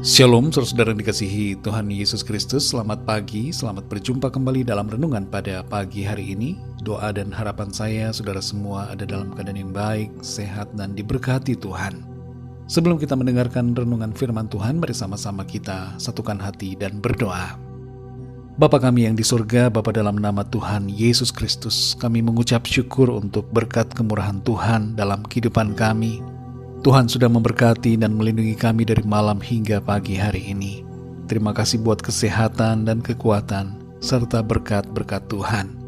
Shalom, saudara yang dikasihi Tuhan Yesus Kristus. Selamat pagi, selamat berjumpa kembali dalam renungan pada pagi hari ini. Doa dan harapan saya, saudara semua ada dalam keadaan yang baik, sehat, dan diberkati Tuhan. Sebelum kita mendengarkan renungan firman Tuhan, mari sama-sama kita satukan hati dan berdoa. Bapa kami yang di surga, Bapa dalam nama Tuhan Yesus Kristus, kami mengucap syukur untuk berkat kemurahan Tuhan dalam kehidupan kami. Tuhan sudah memberkati dan melindungi kami dari malam hingga pagi hari ini. Terima kasih buat kesehatan dan kekuatan, serta berkat-berkat Tuhan.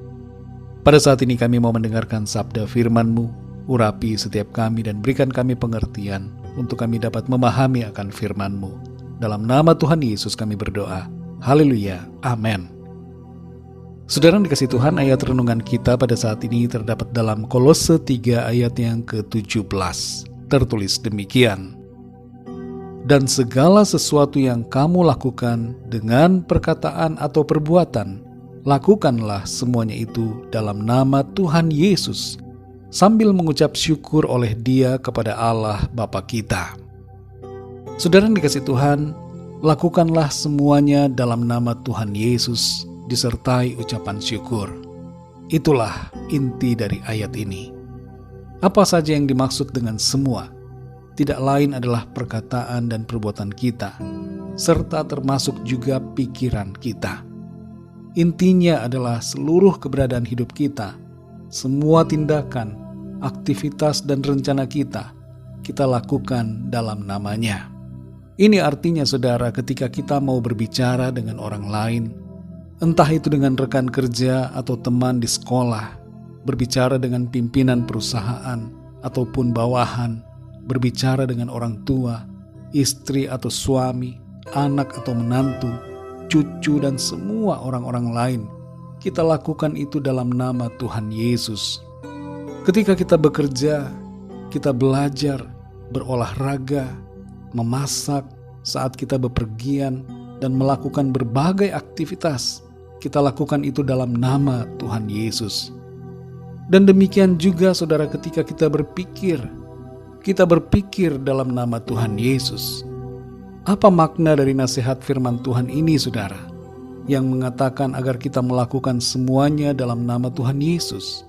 Pada saat ini kami mau mendengarkan sabda firman-Mu, urapi setiap kami dan berikan kami pengertian, untuk kami dapat memahami akan firman-Mu. Dalam nama Tuhan Yesus kami berdoa. Haleluya, amin. Saudara yang dikasihi Tuhan, ayat renungan kita pada saat ini terdapat dalam Kolose 3 ayat yang ke-17. Tertulis demikian, dan segala sesuatu yang kamu lakukan dengan perkataan atau perbuatan, lakukanlah semuanya itu dalam nama Tuhan Yesus, sambil mengucap syukur oleh Dia kepada Allah Bapa kita. Saudara yang dikasihi Tuhan, lakukanlah semuanya dalam nama Tuhan Yesus, disertai ucapan syukur. Itulah inti dari ayat ini. Apa saja yang dimaksud dengan semua? Tidak lain adalah perkataan dan perbuatan kita, serta termasuk juga pikiran kita. Intinya adalah seluruh keberadaan hidup kita, semua tindakan, aktivitas dan rencana kita lakukan dalam namanya. Ini artinya saudara, ketika kita mau berbicara dengan orang lain, entah itu dengan rekan kerja atau teman di sekolah, berbicara dengan pimpinan perusahaan ataupun bawahan, berbicara dengan orang tua, istri atau suami, anak atau menantu, cucu dan semua orang-orang lain, kita lakukan itu dalam nama Tuhan Yesus. Ketika kita bekerja, kita belajar, berolahraga, memasak, saat kita bepergian dan melakukan berbagai aktivitas, kita lakukan itu dalam nama Tuhan Yesus. Dan demikian juga saudara, ketika kita berpikir dalam nama Tuhan Yesus. Apa makna dari nasihat firman Tuhan ini saudara, yang mengatakan agar kita melakukan semuanya dalam nama Tuhan Yesus?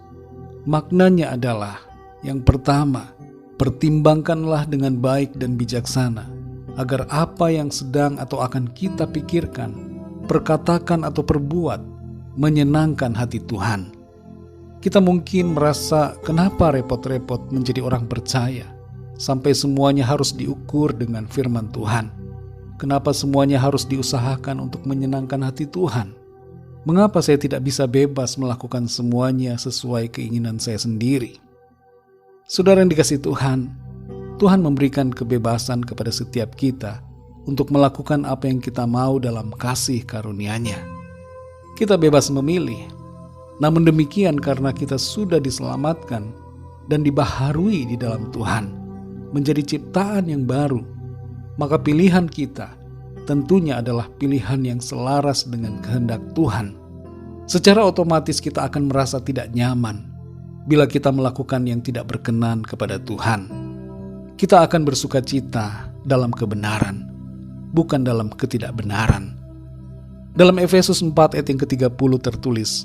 Maknanya adalah, yang pertama, pertimbangkanlah dengan baik dan bijaksana, agar apa yang sedang atau akan kita pikirkan, perkatakan atau perbuat, menyenangkan hati Tuhan. Kita mungkin merasa kenapa repot-repot menjadi orang percaya, sampai semuanya harus diukur dengan firman Tuhan. Kenapa semuanya harus diusahakan untuk menyenangkan hati Tuhan? Mengapa saya tidak bisa bebas melakukan semuanya sesuai keinginan saya sendiri? Saudara yang dikasihi Tuhan, Tuhan memberikan kebebasan kepada setiap kita untuk melakukan apa yang kita mau dalam kasih karunia-Nya. Kita bebas memilih. Namun demikian, karena kita sudah diselamatkan dan dibaharui di dalam Tuhan, menjadi ciptaan yang baru, maka pilihan kita tentunya adalah pilihan yang selaras dengan kehendak Tuhan. Secara otomatis kita akan merasa tidak nyaman bila kita melakukan yang tidak berkenan kepada Tuhan. Kita akan bersuka cita dalam kebenaran, bukan dalam ketidakbenaran. Dalam Efesus 4 ayat yang ke-30 tertulis,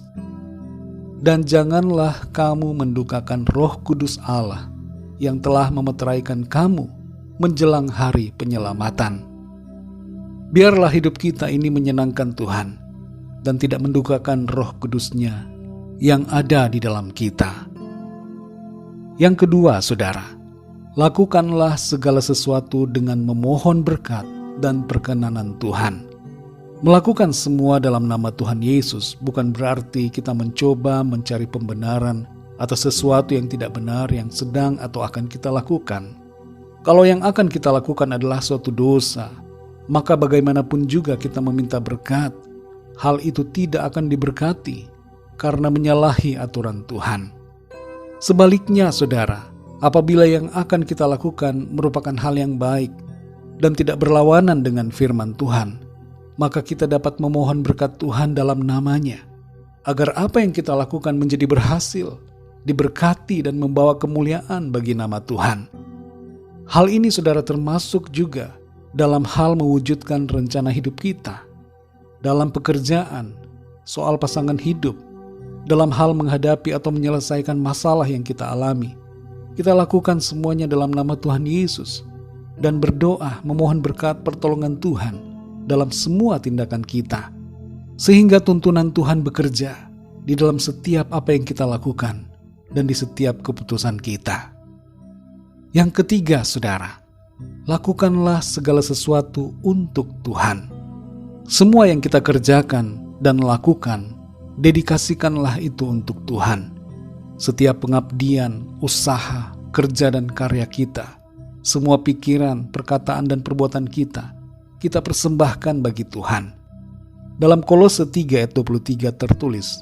dan janganlah kamu mendukakan Roh Kudus Allah yang telah memeteraikan kamu menjelang hari penyelamatan. Biarlah hidup kita ini menyenangkan Tuhan dan tidak mendukakan Roh Kudus-Nya yang ada di dalam kita. Yang kedua, saudara, lakukanlah segala sesuatu dengan memohon berkat dan perkenanan Tuhan. Melakukan semua dalam nama Tuhan Yesus bukan berarti kita mencoba mencari pembenaran atas sesuatu yang tidak benar yang sedang atau akan kita lakukan. Kalau yang akan kita lakukan adalah suatu dosa, maka bagaimanapun juga kita meminta berkat, hal itu tidak akan diberkati karena menyalahi aturan Tuhan. Sebaliknya saudara, apabila yang akan kita lakukan merupakan hal yang baik dan tidak berlawanan dengan firman Tuhan, maka kita dapat memohon berkat Tuhan dalam namanya, agar apa yang kita lakukan menjadi berhasil, diberkati dan membawa kemuliaan bagi nama Tuhan. Hal ini saudara termasuk juga dalam hal mewujudkan rencana hidup kita, dalam pekerjaan, soal pasangan hidup, dalam hal menghadapi atau menyelesaikan masalah yang kita alami. Kita lakukan semuanya dalam nama Tuhan Yesus dan berdoa memohon berkat pertolongan Tuhan dalam semua tindakan kita, sehingga tuntunan Tuhan bekerja di dalam setiap apa yang kita lakukan dan di setiap keputusan kita. Yang ketiga, saudara, lakukanlah segala sesuatu untuk Tuhan. Semua yang kita kerjakan dan lakukan, dedikasikanlah itu untuk Tuhan. Setiap pengabdian, usaha, kerja dan karya kita, semua pikiran, perkataan dan perbuatan kita persembahkan bagi Tuhan. Dalam Kolose 3 ayat 23 tertulis,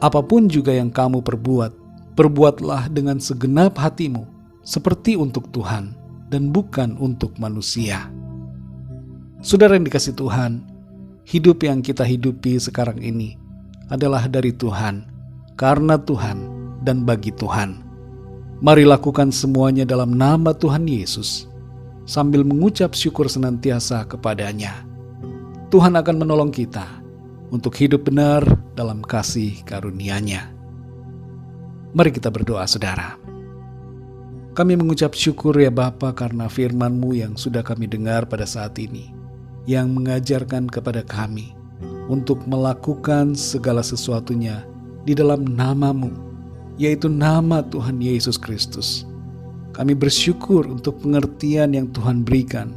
apapun juga yang kamu perbuat, perbuatlah dengan segenap hatimu, seperti untuk Tuhan dan bukan untuk manusia. Saudara yang dikasihi Tuhan, hidup yang kita hidupi sekarang ini adalah dari Tuhan, karena Tuhan dan bagi Tuhan. Mari lakukan semuanya dalam nama Tuhan Yesus, sambil mengucap syukur senantiasa kepadanya. Tuhan akan menolong kita untuk hidup benar dalam kasih karunia-Nya. Mari kita berdoa, saudara. Kami mengucap syukur ya Bapa karena firman-Mu yang sudah kami dengar pada saat ini, yang mengajarkan kepada kami untuk melakukan segala sesuatunya di dalam nama-Mu, yaitu nama Tuhan Yesus Kristus. Kami bersyukur untuk pengertian yang Tuhan berikan,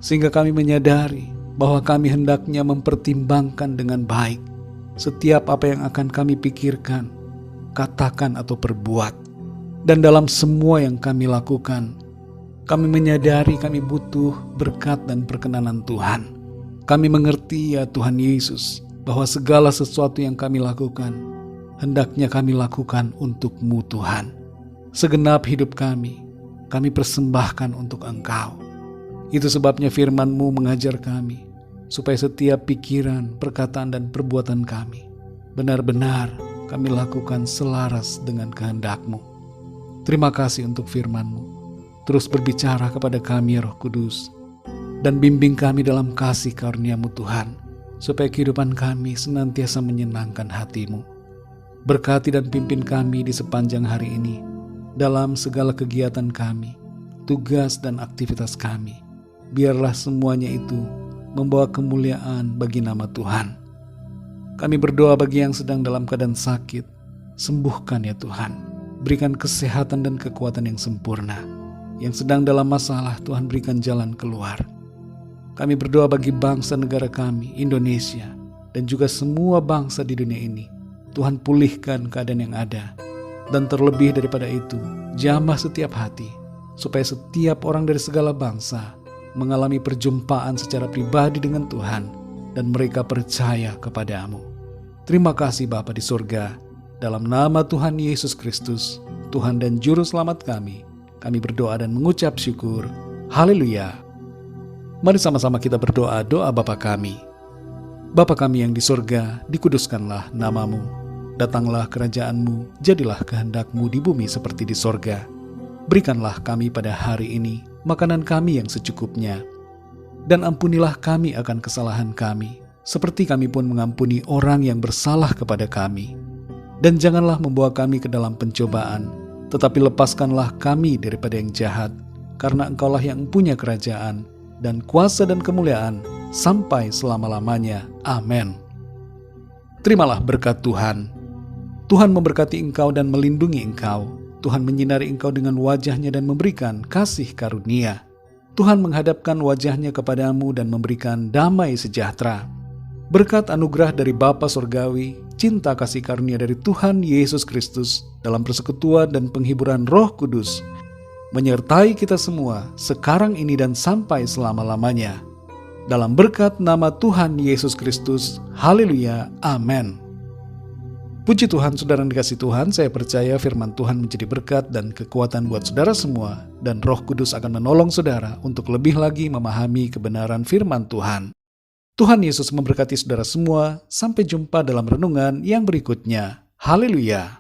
sehingga kami menyadari bahwa kami hendaknya mempertimbangkan dengan baik setiap apa yang akan kami pikirkan, katakan atau perbuat. Dan dalam semua yang kami lakukan, kami menyadari kami butuh berkat dan perkenanan Tuhan. Kami mengerti ya Tuhan Yesus, bahwa segala sesuatu yang kami lakukan, hendaknya kami lakukan untuk-Mu Tuhan. Segenap hidup kami persembahkan untuk Engkau. Itu sebabnya firman-Mu mengajar kami, supaya setiap pikiran, perkataan dan perbuatan kami benar-benar kami lakukan selaras dengan kehendak-Mu. Terima kasih untuk firman-Mu. Terus berbicara kepada kami Roh Kudus, dan bimbing kami dalam kasih karunia-Mu Tuhan, supaya kehidupan kami senantiasa menyenangkan hati-Mu. Berkati dan pimpin kami di sepanjang hari ini, dalam segala kegiatan kami, tugas dan aktivitas kami. Biarlah semuanya itu membawa kemuliaan bagi nama Tuhan. Kami berdoa bagi yang sedang dalam keadaan sakit, sembuhkan ya Tuhan. Berikan kesehatan dan kekuatan yang sempurna. Yang sedang dalam masalah, Tuhan berikan jalan keluar. Kami berdoa bagi bangsa negara kami, Indonesia, dan juga semua bangsa di dunia ini. Tuhan pulihkan keadaan yang ada. Dan terlebih daripada itu, jamah setiap hati, supaya setiap orang dari segala bangsa mengalami perjumpaan secara pribadi dengan Tuhan, dan mereka percaya kepada-Mu. Terima kasih Bapa di surga. Dalam nama Tuhan Yesus Kristus, Tuhan dan Juru Selamat kami berdoa dan mengucap syukur. Haleluya. Mari sama-sama kita berdoa doa Bapa kami. Bapa kami yang di surga, dikuduskanlah nama-Mu. Datanglah kerajaan-Mu, jadilah kehendak-Mu di bumi seperti di surga. Berikanlah kami pada hari ini makanan kami yang secukupnya. Dan ampunilah kami akan kesalahan kami, seperti kami pun mengampuni orang yang bersalah kepada kami. Dan janganlah membawa kami ke dalam pencobaan, tetapi lepaskanlah kami daripada yang jahat, karena Engkaulah yang punya kerajaan, dan kuasa dan kemuliaan, sampai selama-lamanya. Amin. Terimalah berkat Tuhan. Tuhan memberkati engkau dan melindungi engkau. Tuhan menyinari engkau dengan wajah-Nya dan memberikan kasih karunia. Tuhan menghadapkan wajah-Nya kepadamu dan memberikan damai sejahtera. Berkat anugerah dari Bapa Surgawi, cinta kasih karunia dari Tuhan Yesus Kristus dalam persekutuan dan penghiburan Roh Kudus menyertai kita semua sekarang ini dan sampai selama-lamanya. Dalam berkat nama Tuhan Yesus Kristus. Haleluya. Amin. Puji Tuhan, saudara yang dikasihi Tuhan, saya percaya firman Tuhan menjadi berkat dan kekuatan buat saudara semua, dan Roh Kudus akan menolong saudara untuk lebih lagi memahami kebenaran firman Tuhan. Tuhan Yesus memberkati saudara semua. Sampai jumpa dalam renungan yang berikutnya. Haleluya.